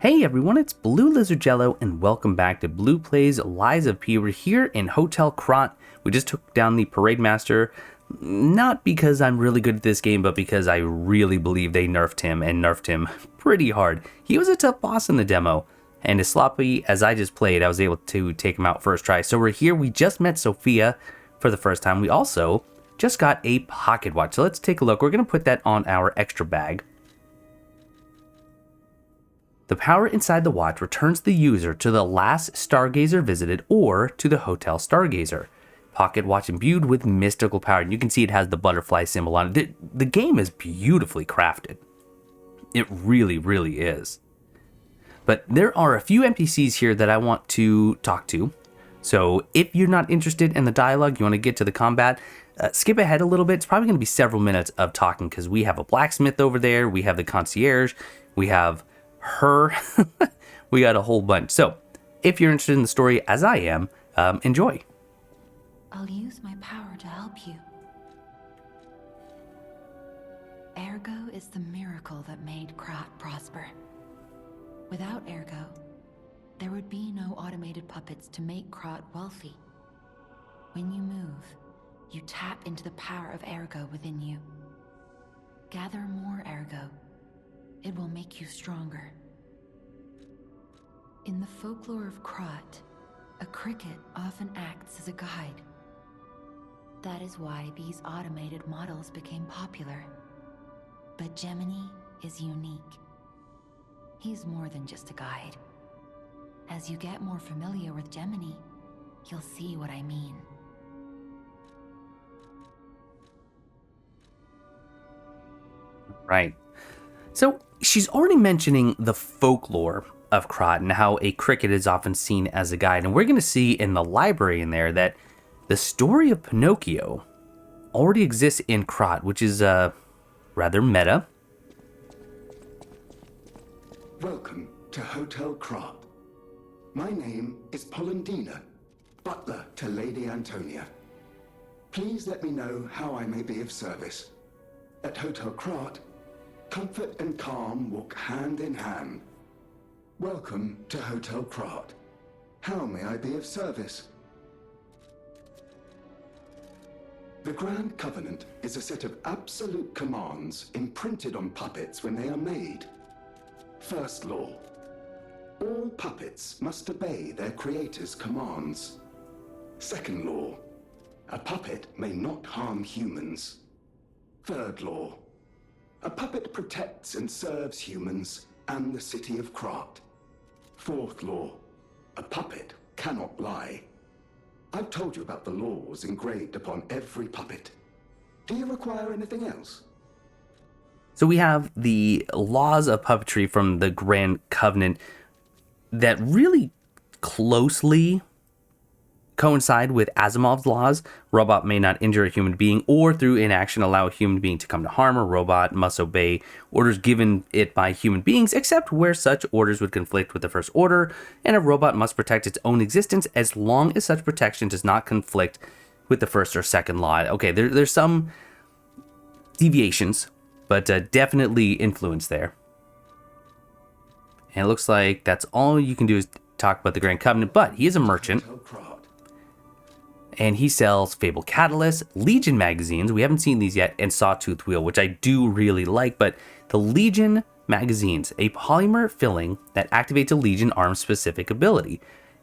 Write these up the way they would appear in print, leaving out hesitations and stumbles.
Hey everyone, it's BlueLizardJello and welcome back to Blue Plays Lies of P. We're here in Hotel Krat. We just took down the Parade Master, not because I'm really good at this game, but because I really believe they nerfed him and nerfed him pretty hard. He was a tough boss in the demo, and as sloppy as I just played, I was able to take him out first try. So we're here, we just met Sophia for the first time. We also just got a pocket watch, so let's take a look. We're going to put that on our extra bag. The power inside the watch returns the user to the last Stargazer visited or to the Hotel Stargazer. Pocket watch imbued with mystical power. And you can see it has the butterfly symbol on it. The game is beautifully crafted. It really, really is. But there are a few NPCs here that I want to talk to. So if you're not interested in the dialogue, you want to get to the combat, skip ahead a little bit. It's probably going to be several minutes of talking because we have a blacksmith over there. We have the concierge. We have her. We got a whole bunch. So if you're interested in the story as I am, enjoy. I'll use my power to help you. Ergo is the miracle that made Krat prosper. Without Ergo, there would be no automated puppets to make Krat wealthy. When you move, you tap into the power of Ergo within you. Gather more Ergo. It will make you stronger. In the folklore of Krat, a cricket often acts as a guide. That is why these automated models became popular. But Gemini is unique. He's more than just a guide. As you get more familiar with Gemini, you'll see what I mean. Right. So she's already mentioning the folklore of Krat and how a cricket is often seen as a guide. And we're going to see in the library in there that the story of Pinocchio already exists in Krat, which is rather meta. Welcome to Hotel Krat. My name is Polendina, butler to Lady Antonia. Please let me know how I may be of service. At Hotel Krat, comfort and calm walk hand in hand. Welcome to Hotel Krat. How may I be of service? The Grand Covenant is a set of absolute commands imprinted on puppets when they are made. First law: all puppets must obey their creator's commands. Second law: a puppet may not harm humans. Third law: a puppet protects and serves humans and the city of Krat. Fourth law: a puppet cannot lie. I've told you about the laws engraved upon every puppet. Do you require anything else? So we have the laws of puppetry from the Grand Covenant that really closely coincide with Asimov's laws. Robot may not injure a human being or through inaction allow a human being to come to harm. A robot must obey orders given it by human beings except where such orders would conflict with the first order, and a robot must protect its own existence as long as such protection does not conflict with the first or second law. Okay, there's some deviations, but definitely influence there. And it looks like that's all you can do is talk about the Grand Covenant, but he is a merchant. And he sells Fable Catalyst, Legion magazines, we haven't seen these yet, and Sawtooth Wheel, which I do really like. But the Legion magazines, a polymer filling that activates a Legion arm specific ability.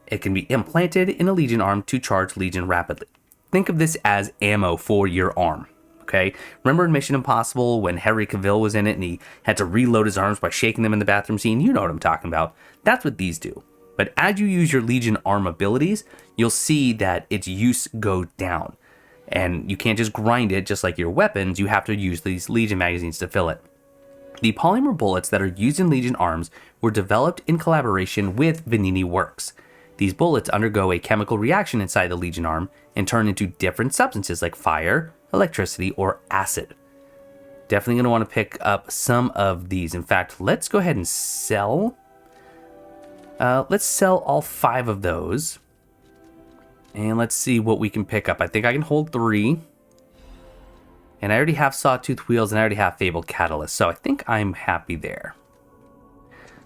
It can be implanted in a Legion arm to charge Legion rapidly. Think of this as ammo for your arm, okay? Remember in Mission Impossible when Henry Cavill was in it and he had to reload his arms by shaking them in the bathroom scene? You know what I'm talking about. That's what these do. But as you use your Legion arm abilities, you'll see that its use go down. And you can't just grind it just like your weapons, you have to use these Legion magazines to fill it. The polymer bullets that are used in Legion arms were developed in collaboration with Vanini Works. These bullets undergo a chemical reaction inside the Legion arm and turn into different substances like fire, electricity, or acid. Definitely going to want to pick up some of these. In fact, let's go ahead and sell. Let's sell all 5 of those. And let's see what we can pick up. I think I can hold 3. And I already have Sawtooth Wheels and I already have Fable Catalyst. So I think I'm happy there.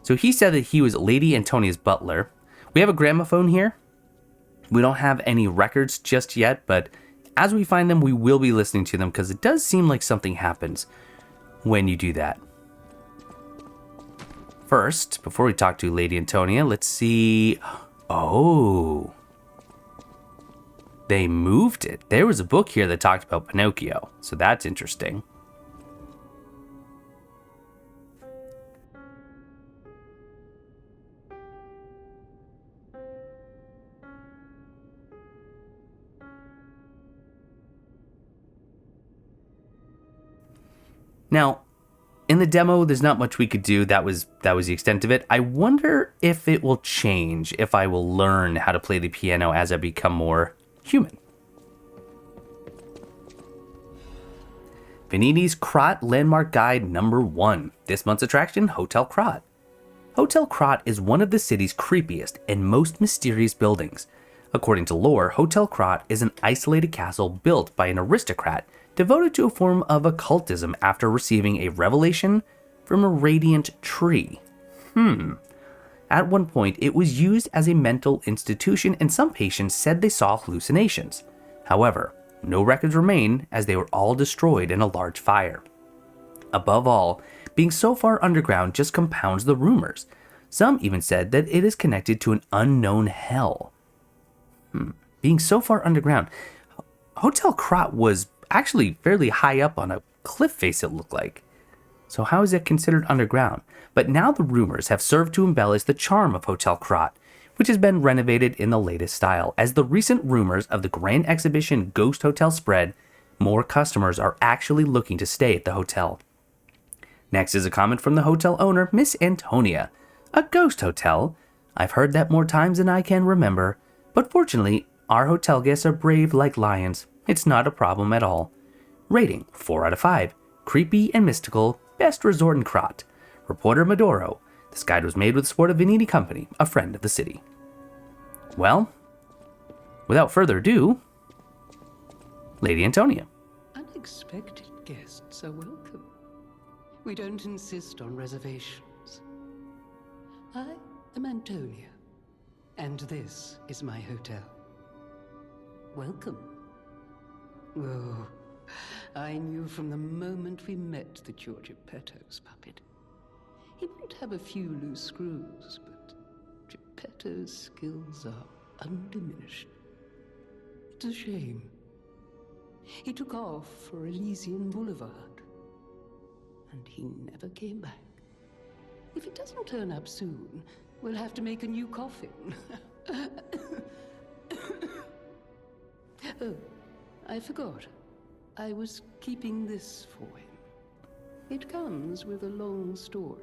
So he said that he was Lady Antonia's butler. We have a gramophone here. We don't have any records just yet, but as we find them, we will be listening to them because it does seem like something happens when you do that. First, before we talk to Lady Antonia, let's see. Oh, they moved it. There was a book here that talked about Pinocchio, so that's interesting. Now, in the demo, there's not much we could do. That was the extent of it. I wonder if it will change if I will learn how to play the piano as I become more human. Veniti's Krat Landmark Guide number 1. This month's attraction, Hotel Krat. Hotel Krat is one of the city's creepiest and most mysterious buildings. According to lore, Hotel Krat is an isolated castle built by an aristocrat devoted to a form of occultism after receiving a revelation from a radiant tree. At one point, it was used as a mental institution and some patients said they saw hallucinations. However, no records remain as they were all destroyed in a large fire. Above all, being so far underground just compounds the rumors. Some even said that it is connected to an unknown hell. Being so far underground, Hotel Krat was actually fairly high up on a cliff face, it looked like. So how is it considered underground? But now the rumors have served to embellish the charm of Hotel Krat, which has been renovated in the latest style. As the recent rumors of the grand exhibition Ghost Hotel spread, more customers are actually looking to stay at the hotel. Next is a comment from the hotel owner, Miss Antonia. A ghost hotel? I've heard that more times than I can remember, but fortunately, our hotel guests are brave like lions. It's not a problem at all. Rating, 4 out of 5. Creepy and mystical, best resort in Krat. Reporter Medoro. This guide was made with the support of Veniti Company, a friend of the city. Well, without further ado, Lady Antonia. Unexpected guests are welcome. We don't insist on reservations. I am Antonia, and this is my hotel. Welcome. Oh, I knew from the moment we met that you're Geppetto's puppet. He might have a few loose screws, but Geppetto's skills are undiminished. It's a shame. He took off for Elysion Boulevard, and he never came back. If he doesn't turn up soon, we'll have to make a new coffin. Oh, I forgot. I was keeping this for him. It comes with a long story.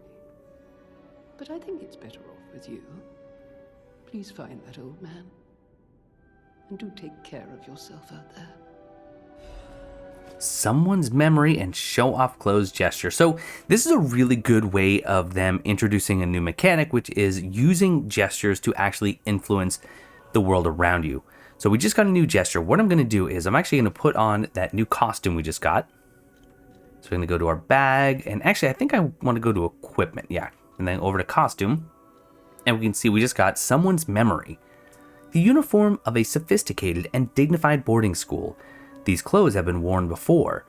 But I think it's better off with you. Please find that old man. And do take care of yourself out there. Someone's memory and show off clothes gesture. So this is a really good way of them introducing a new mechanic, which is using gestures to actually influence the world around you. So we just got a new gesture. What I'm going to do is I'm actually going to put on that new costume we just got. So we're going to go to our bag. And actually, I think I want to go to equipment. Yeah. And then over to costume. And we can see we just got someone's memory. The uniform of a sophisticated and dignified boarding school. These clothes have been worn before.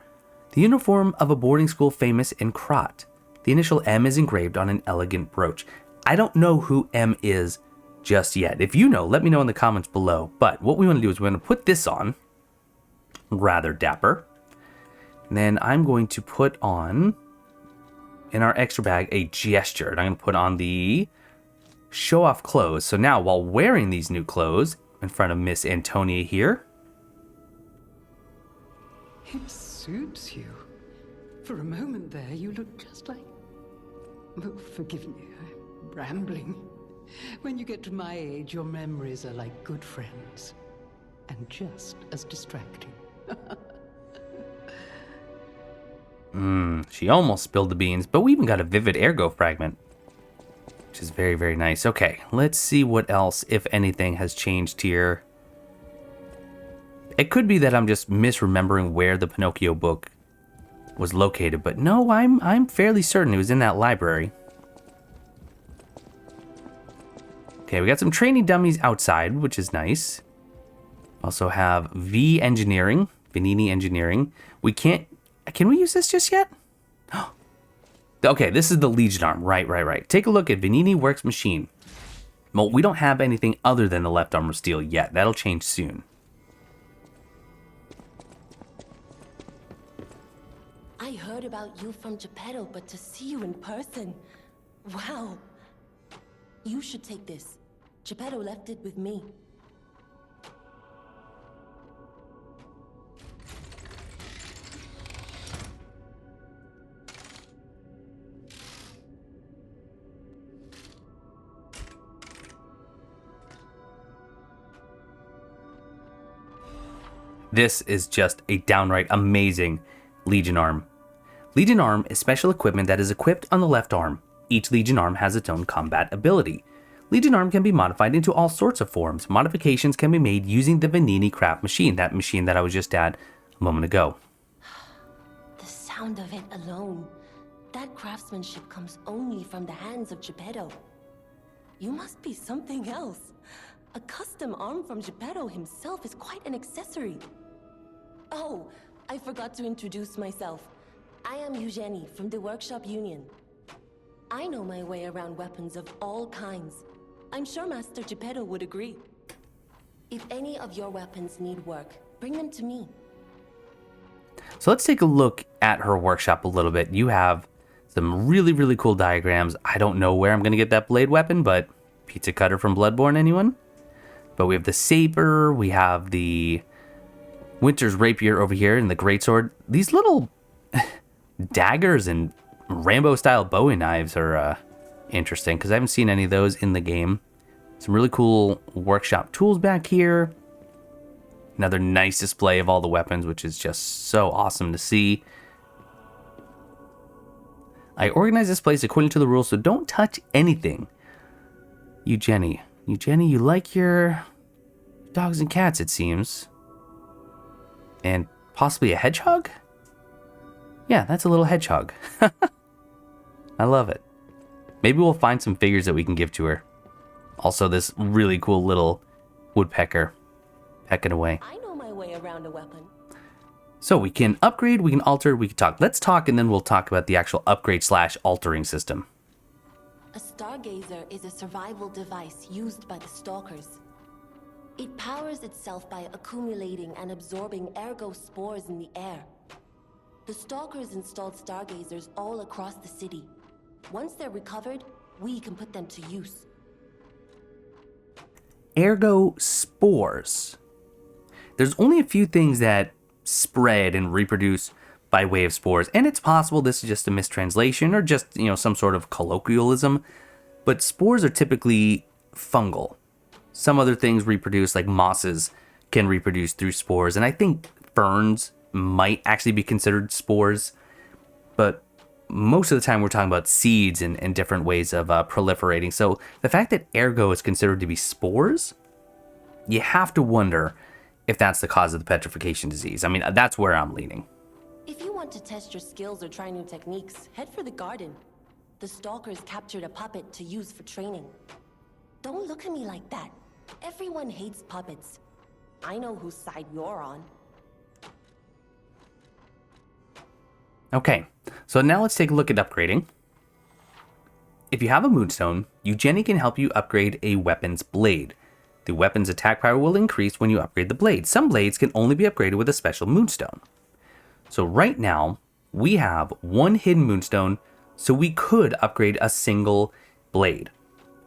The uniform of a boarding school famous in Krat. The initial M is engraved on an elegant brooch. I don't know who M is just yet. If you know, let me know in the comments below. But what we want to do is we're going to put this on. Rather dapper. And then I'm going to put on, in our extra bag, a gesture. And I'm going to put on the show off clothes. So now, while wearing these new clothes in front of Miss Antonia here. It suits you. For a moment there, you look just like... Oh, forgive me, I'm rambling. When you get to my age, your memories are like good friends. And just as distracting. She almost spilled the beans, but we even got a vivid ergo fragment. Which is very, very nice. Okay, let's see what else, if anything, has changed here. It could be that I'm just misremembering where the Pinocchio book was located, but no, I'm fairly certain it was in that library. Okay, we got some training dummies outside, which is nice. Also have V Engineering, Venini Engineering. We can't... Can we use this just yet? Okay, this is the Legion arm. Right. Take a look at Venini Works Machine. Well, we don't have anything other than the left arm of steel yet. That'll change soon. I heard about you from Geppetto, but to see you in person... Wow. You should take this. Geppetto left it with me. This is just a downright amazing Legion arm. Legion arm is special equipment that is equipped on the left arm. Each Legion arm has its own combat ability. Legion arm can be modified into all sorts of forms. Modifications can be made using the Venini craft machine, that machine that I was just at a moment ago. The sound of it alone. That craftsmanship comes only from the hands of Geppetto. You must be something else. A custom arm from Geppetto himself is quite an accessory. Oh, I forgot to introduce myself. I am Eugenie from the Workshop Union. I know my way around weapons of all kinds. I'm sure Master Geppetto would agree. If any of your weapons need work, bring them to me. So let's take a look at her workshop a little bit. You have some really cool diagrams. I don't know where I'm going to get that blade weapon, but pizza cutter from Bloodborne, anyone? But we have the saber, we have the Winter's rapier over here, and the greatsword. These little daggers and Rambo-style Bowie knives are interesting, because I haven't seen any of those in the game. Some really cool workshop tools back here. Another nice display of all the weapons, which is just so awesome to see. I organize this place according to the rules, so don't touch anything. Eugenie, you like your dogs and cats, it seems. And possibly a hedgehog? Yeah, that's a little hedgehog. I love it. Maybe we'll find some figures that we can give to her. Also, this really cool little woodpecker pecking away. I know my way around a weapon. So we can upgrade, we can alter, we can talk. Let's talk, and then we'll talk about the actual upgrade/altering system. A Stargazer is a survival device used by the Stalkers. It powers itself by accumulating and absorbing ergo spores in the air. The Stalkers installed Stargazers all across the city. Once they're recovered, we can put them to use. Ergo spores. There's only a few things that spread and reproduce by way of spores, and it's possible this is just a mistranslation or just, some sort of colloquialism, but spores are typically fungal. Some other things reproduce, like mosses can reproduce through spores, and I think ferns might actually be considered spores, but most of the time we're talking about seeds and different ways of proliferating. So the fact that ergo is considered to be spores, you have to wonder if that's the cause of the petrification disease. I mean, that's where I'm leaning. If you want to test your skills or try new techniques, head for the garden. The Stalkers captured a puppet to use for training. Don't look at me like that. Everyone hates puppets. I know whose side you're on. Okay, so now let's take a look at upgrading. If you have a Moonstone, Eugenie can help you upgrade a weapon's blade. The weapon's attack power will increase when you upgrade the blade. Some blades can only be upgraded with a special Moonstone. So right now, we have one hidden Moonstone, so we could upgrade a single blade.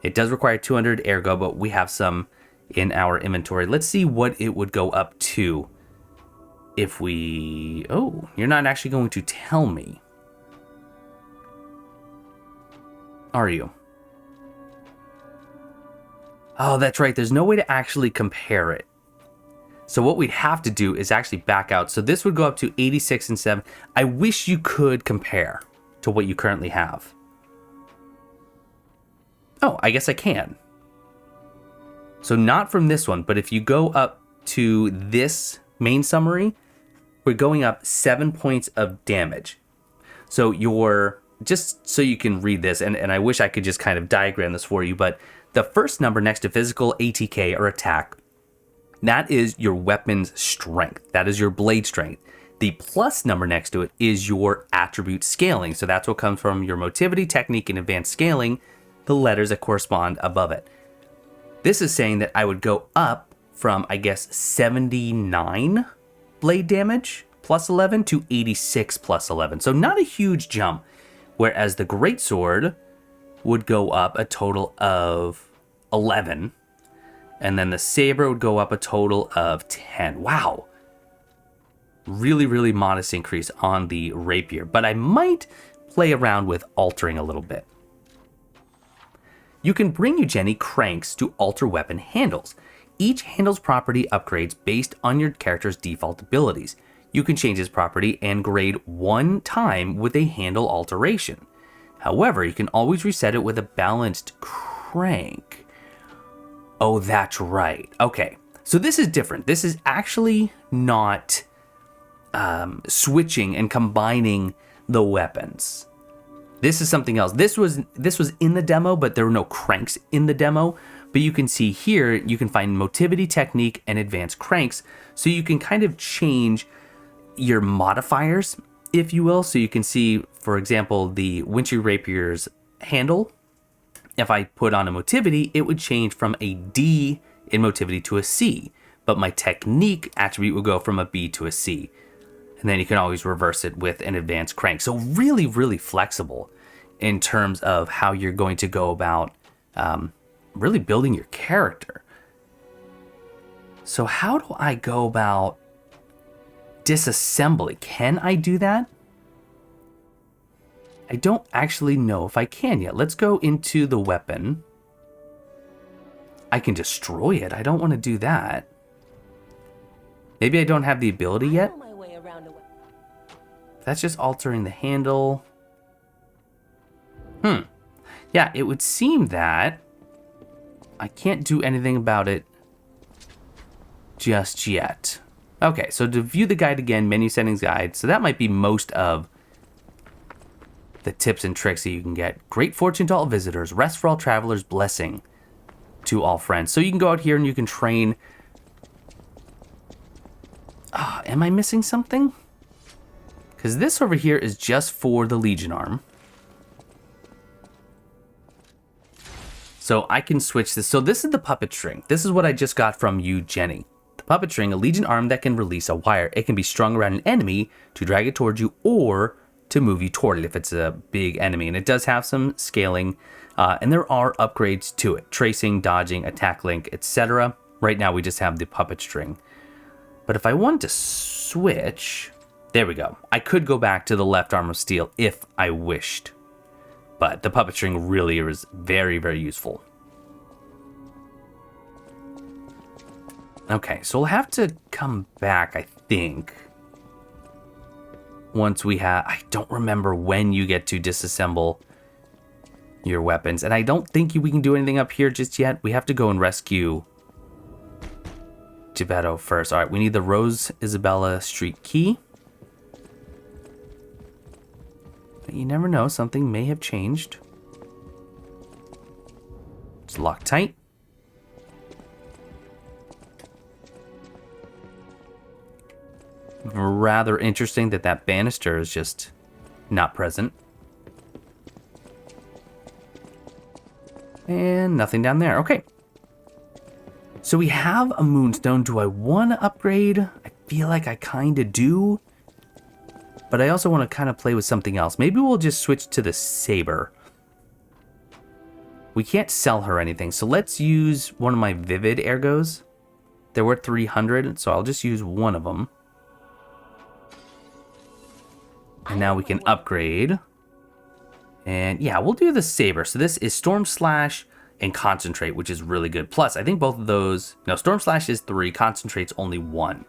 It does require 200 ergo, but we have some in our inventory. Let's see what it would go up to if we... Oh, you're not actually going to tell me. Are you? Oh, that's right. There's no way to actually compare it. So what we'd have to do is actually back out. So this would go up to 86 and 7. I wish you could compare to what you currently have. Oh, I guess I can. So not from this one, but if you go up to this main summary, we're going up 7 points of damage. So just so you can read this, and I wish I could just kind of diagram this for you, but the first number next to physical, ATK, or attack, that is your weapon's strength. That is your blade strength. The plus number next to it is your attribute scaling. So that's what comes from your motivity, technique, and advanced scaling, the letters that correspond above it. This is saying that I would go up from, I guess, 79 blade damage plus 11 to 86 plus 11. So not a huge jump. Whereas the greatsword would go up a total of 11. And then the saber would go up a total of 10. Wow. Really, really modest increase on the rapier. But I might play around with altering a little bit. You can bring Eugenie cranks to alter weapon handles. Each handle's property upgrades based on your character's default abilities. You can change this property and grade one time with a handle alteration. However, you can always reset it with a balanced crank. Oh, that's right. Okay, so this is different. This is actually not switching and combining the weapons. This is something else. This was in the demo, but there were no cranks in the demo. But you can see here, you can find motivity, technique, and advanced cranks. So you can kind of change your modifiers, if you will. So you can see, for example, the Wintry Rapier's handle. If I put on a motivity, it would change from a D in motivity to a C. But my technique attribute would go from a B to a C. And then you can always reverse it with an advanced crank. So really, really flexible in terms of how you're going to go about really building your character. So how do I go about disassembly? Can I do that? I don't actually know if I can yet. Let's go into the weapon. I can destroy it. I don't want to do that. Maybe I don't have the ability yet. That's just altering the handle. Yeah, it would seem that I can't do anything about it just yet. Okay, so to view the guide again, menu settings guide. So that might be most of the tips and tricks that you can get. Great fortune to all visitors, rest for all travelers, blessing to all friends. So you can go out here and you can train. Am I missing something? Because this over here is just for the Legion arm. So I can switch this. So this is the puppet string. This is what I just got from you, Jenny. The puppet string, a Legion arm that can release a wire. It can be strung around an enemy to drag it towards you or to move you toward it if it's a big enemy. And it does have some scaling. And there are upgrades to it. Tracing, dodging, attack link, etc. Right now we just have the puppet string. But if I want to switch... There we go. I could go back to the left arm of steel if I wished. But the puppet string really is very, very useful. Okay, so we'll have to come back, I think. Once we have... I don't remember when you get to disassemble your weapons. And I don't think we can do anything up here just yet. We have to go and rescue Geppetto first. All right, we need the Rose Isabella Street key. But you never know, something may have changed. It's locked tight. Rather interesting that that banister is just not present. And nothing down there. Okay. So we have a moonstone. Do I want to upgrade? I feel like I kind of do. But I also want to kind of play with something else. Maybe we'll just switch to the saber. We can't sell her anything. So let's use one of my Vivid Ergos. They're worth 300, so I'll just use one of them. And now we can upgrade. And yeah, we'll do the saber. So this is Storm Slash and Concentrate, which is really good. Plus, I think both of those... No, Storm Slash is 3, Concentrate's only 1.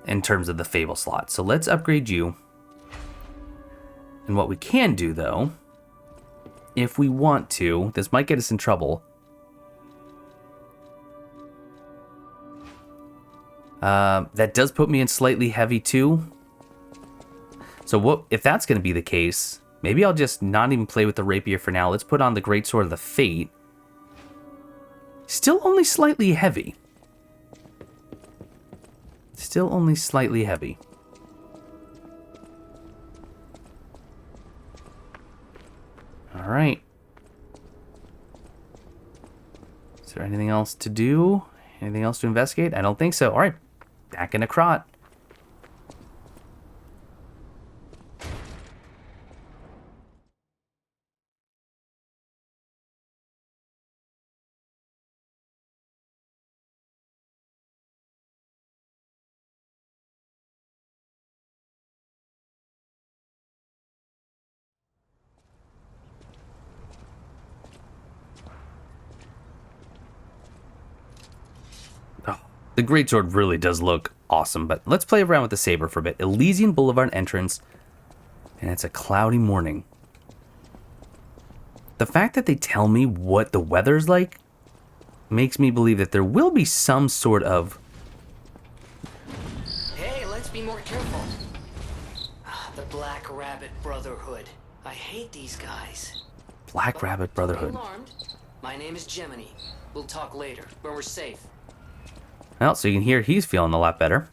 In terms of the Fable slot. So let's upgrade you. And what we can do, though, if we want to, this might get us in trouble. That does put me in slightly heavy, too. So what if that's going to be the case, maybe I'll just not even play with the rapier for now. Let's put on the Greatsword of the Fate. Still only slightly heavy. Still only slightly heavy. All right. Is there anything else to do? Anything else to investigate? I don't think so. All right. Back in a Krat. The greatsword really does look awesome, but let's play around with the saber for a bit. Elysion Boulevard entrance, and it's a cloudy morning. The fact that they tell me what the weather's like makes me believe that there will be some sort of... Hey, let's be more careful. The Black Rabbit Brotherhood. I hate these guys. Black Rabbit Brotherhood. Don't be alarmed. My name is Gemini. We'll talk later, when we're safe. Well, so you can hear he's feeling a lot better.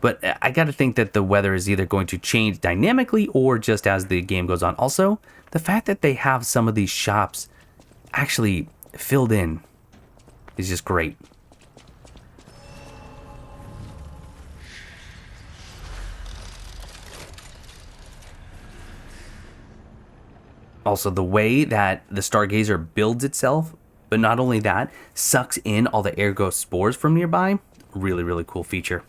But I got to think that the weather is either going to change dynamically or just as the game goes on. Also, the fact that they have some of these shops actually filled in is just great. Also, the way that the Stargazer builds itself, but not only that, sucks in all the ergo spores from nearby. Really, really cool feature.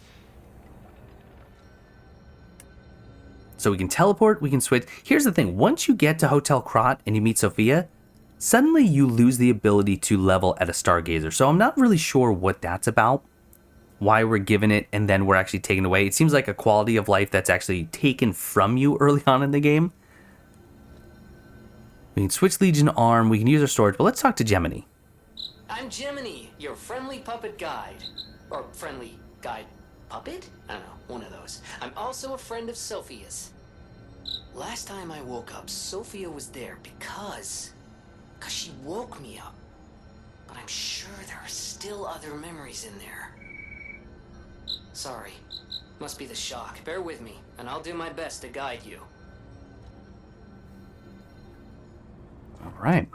So we can teleport, we can switch. Here's the thing, once you get to Hotel Krat and you meet Sophia, suddenly you lose the ability to level at a Stargazer. So I'm not really sure what that's about, why we're given it and then we're actually taken away. It seems like a quality of life that's actually taken from you early on in the game. We can switch Legion arm, we can use our storage, but let's talk to Gemini. I'm Gemini, your friendly puppet guide. Or friendly guide puppet? I don't know, one of those. I'm also a friend of Sophia's. Last time I woke up, Sophia was there because she woke me up. But I'm sure there are still other memories in there. Sorry. Must be the shock. Bear with me, and I'll do my best to guide you. All right.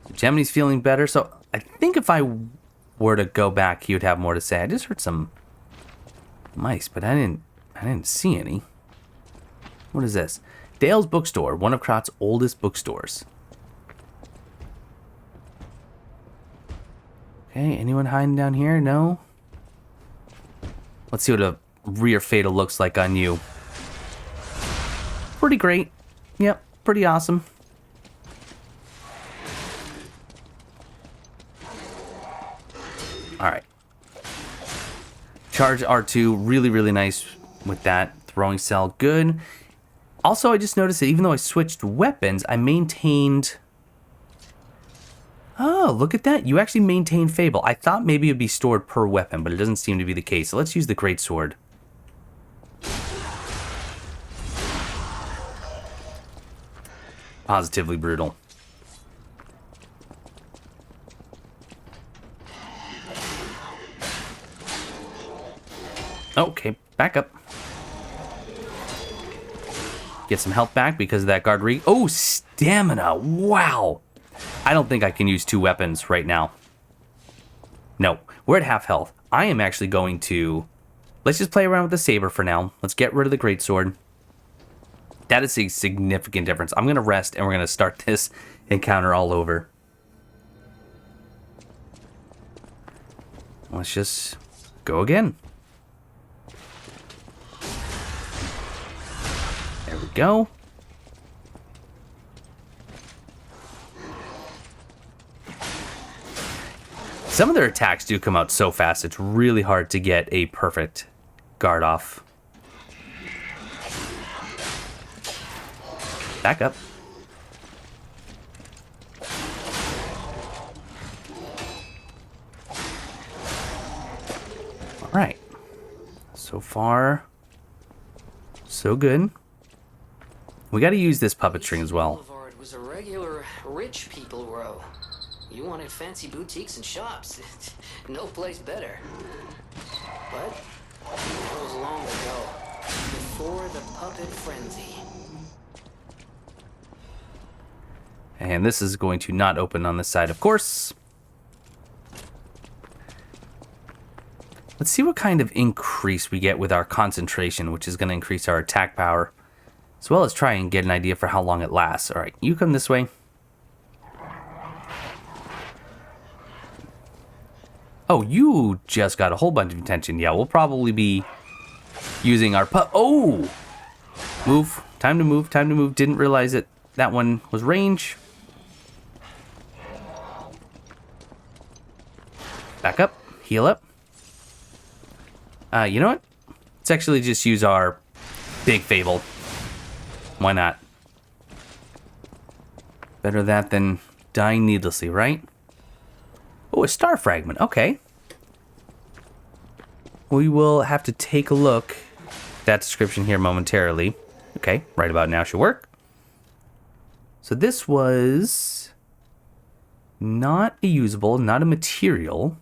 So Gemini's feeling better. So I think if I were to go back, he would have more to say. I just heard some mice, but I didn't see any. What is this? Dale's Bookstore, one of Krat's oldest bookstores. Okay, anyone hiding down here? No? Let's see what a rear fatal looks like on you. Pretty great. Yep, pretty awesome. Alright. Charge R2, really, really nice with that. Throwing cell, good. Also, I just noticed that even though I switched weapons, I maintained... Oh, look at that. You actually maintain Fable. I thought maybe it would be stored per weapon, but it doesn't seem to be the case. So let's use the Greatsword. Positively brutal. Okay, back up. Get some health back because of that guard re... Oh, stamina! Wow! I don't think I can use two weapons right now. No, we're at half health. I am actually going to... Let's just play around with the saber for now. Let's get rid of the greatsword. That is a significant difference. I'm going to rest and we're going to start this encounter all over. Let's just go again. There we go. Some of their attacks do come out so fast, it's really hard to get a perfect guard off. Back up. All right. So far, so good. We got to use this puppet string as well. Boulevard was a regular rich people row. You wanted fancy boutiques and shops. No place better. But that was long ago, before the puppet frenzy. And this is going to not open on this side, of course. Let's see what kind of increase we get with our concentration, which is going to increase our attack power, as well as try and get an idea for how long it lasts. All right, you come this way. Oh, you just got a whole bunch of attention. Yeah, we'll probably be using our Oh! Move. Time to move. Time to move. Didn't realize that that one was range. Back up. Heal up. You know what? Let's actually just use our big Fable. Why not? Better that than dying needlessly, right? Oh, a star fragment. Okay. We will have to take a look at that description here momentarily. Okay, right about now should work. So this was not a usable, not a material.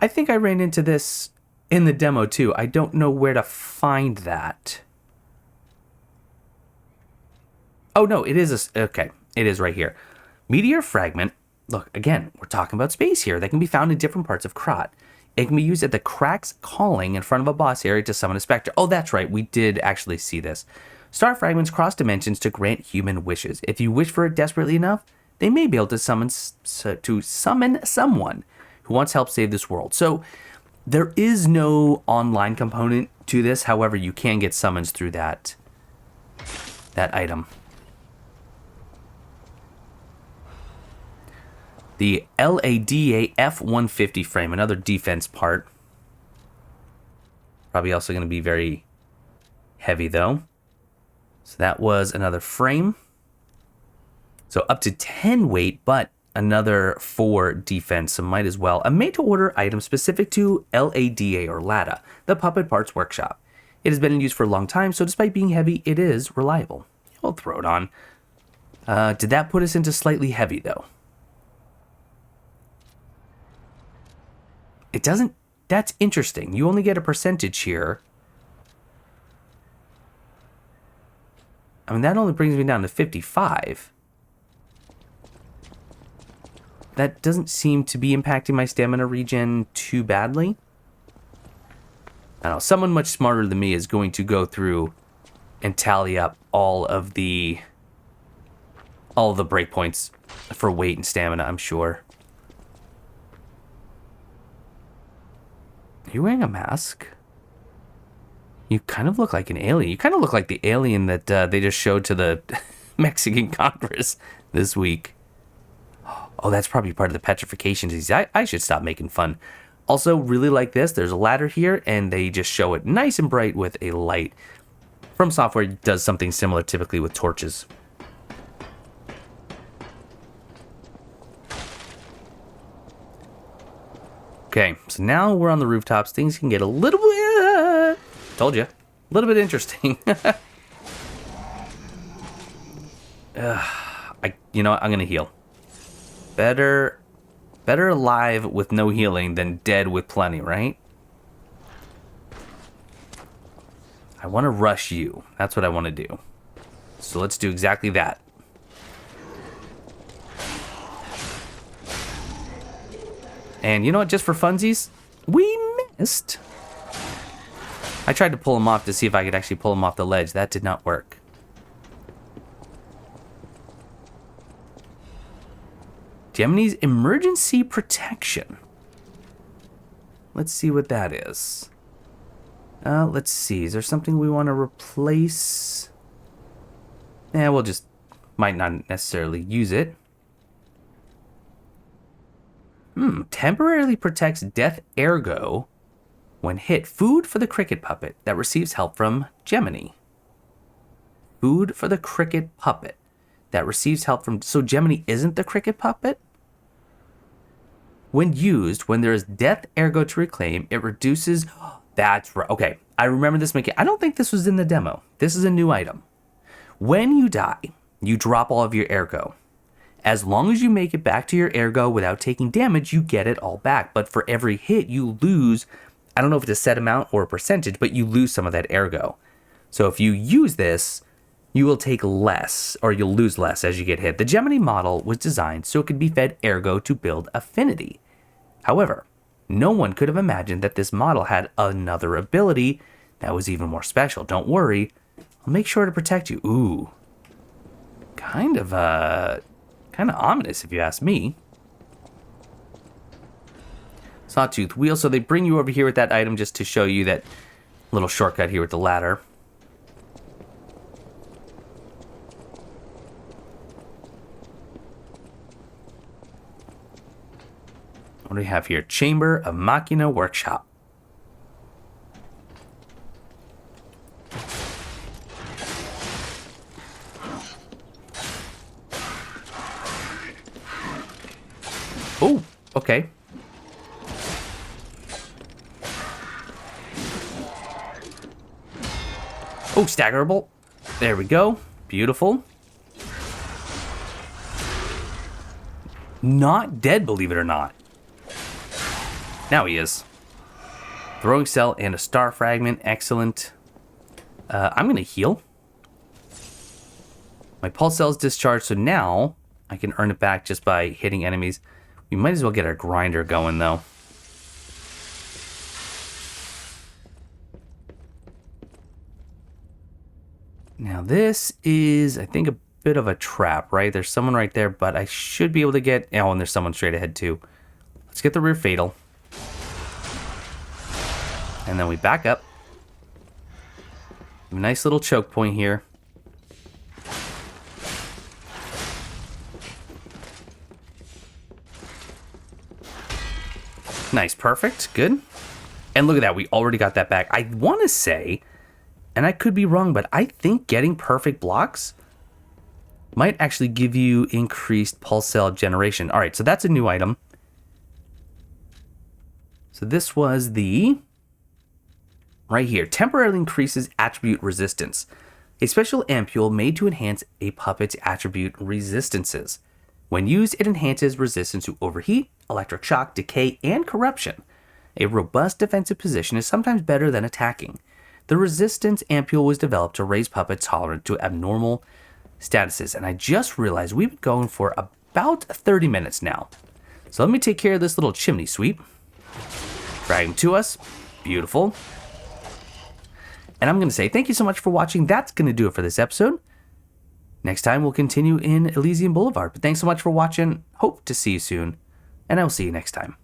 I think I ran into this in the demo too. I don't know where to find that. Oh no, it is okay. It is right here. Meteor fragment. Look, again, we're talking about space here. They can be found in different parts of Krat. It can be used at the cracks calling in front of a boss area to summon a Specter. Oh, that's right. We did actually see this. Star fragments cross dimensions to grant human wishes. If you wish for it desperately enough, they may be able to summon someone who wants help save this world. So there is no online component to this. However, you can get summons through that item. The LADA F-150 frame, another defense part. Probably also going to be very heavy though. So that was another frame. So up to 10 weight, but another 4 defense, so might as well. A made-to-order item specific to LADA or LADA, the Puppet Parts Workshop. It has been in use for a long time, so despite being heavy, it is reliable. We'll throw it on. Did that put us into slightly heavy, though? It doesn't... That's interesting. You only get a percentage here. I mean, that only brings me down to 55. That doesn't seem to be impacting my stamina regen too badly. I don't know, someone much smarter than me is going to go through and tally up all of the breakpoints for weight and stamina, I'm sure. Are you wearing a mask? You kind of look like an alien. You kind of look like the alien that they just showed to the Mexican Congress this week. Oh, that's probably part of the petrification disease. I should stop making fun. Also, really like this. There's a ladder here, and they just show it nice and bright with a light. From Software does something similar typically with torches. Okay, so now we're on the rooftops. Things can get a little bit... told you. A little bit interesting. You know what? I'm going to heal. Better alive with no healing than dead with plenty, right? I want to rush you. That's what I want to do. So let's do exactly that. And you know what? Just for funsies, we missed. I tried to pull him off to see if I could actually pull him off the ledge. That did not work. Gemini's emergency protection. Let's see what that is. Let's see. Is there something we want to replace? We'll just might not necessarily use it. Temporarily protects death ergo when hit. Food for the cricket puppet that receives help from Gemini. Food for the cricket puppet that receives help from... So Gemini isn't the cricket puppet? When used, when there is death ergo to reclaim, it reduces... That's right. Okay. I remember this mechanic. I don't think this was in the demo. This is a new item. When you die, you drop all of your ergo. As long as you make it back to your ergo without taking damage, you get it all back. But for every hit, you lose, I don't know if it's a set amount or a percentage, but you lose some of that ergo. So if you use this, you will take less, or you'll lose less as you get hit. The Gemini model was designed so it could be fed ergo to build affinity. However, no one could have imagined that this model had another ability that was even more special. Don't worry, I'll make sure to protect you. Ooh, kind of ominous if you ask me. Sawtooth wheel, so they bring you over here with that item just to show you that little shortcut here with the ladder. What do we have here? Chamber of Machina Workshop. Oh, okay. Oh, staggerable. There we go. Beautiful. Not dead, believe it or not. Now he is. Throwing cell and a star fragment. Excellent. I'm going to heal. My pulse cell is discharged, so now I can earn it back just by hitting enemies. We might as well get our grinder going, though. Now this is, I think, a bit of a trap, right? There's someone right there, but I should be able to get... Oh, and there's someone straight ahead, too. Let's get the rear fatal. And then we back up. Nice little choke point here. Nice, perfect, good. And look at that, we already got that back. I want to say, and I could be wrong, but I think getting perfect blocks might actually give you increased pulse cell generation. All right, so that's a new item. So this was the... right here, temporarily increases attribute resistance. A special ampule made to enhance a puppet's attribute resistances. When used, it enhances resistance to overheat, electric shock, decay, and corruption. A robust defensive position is sometimes better than attacking. The resistance ampule was developed to raise puppets tolerant to abnormal statuses, and I just realized we've been going for about 30 minutes now. So let me take care of this little chimney sweep. Drag him to us. Beautiful. And I'm going to say thank you so much for watching. That's going to do it for this episode. Next time, we'll continue in Elysion Boulevard. But thanks so much for watching. Hope to see you soon. And I will see you next time.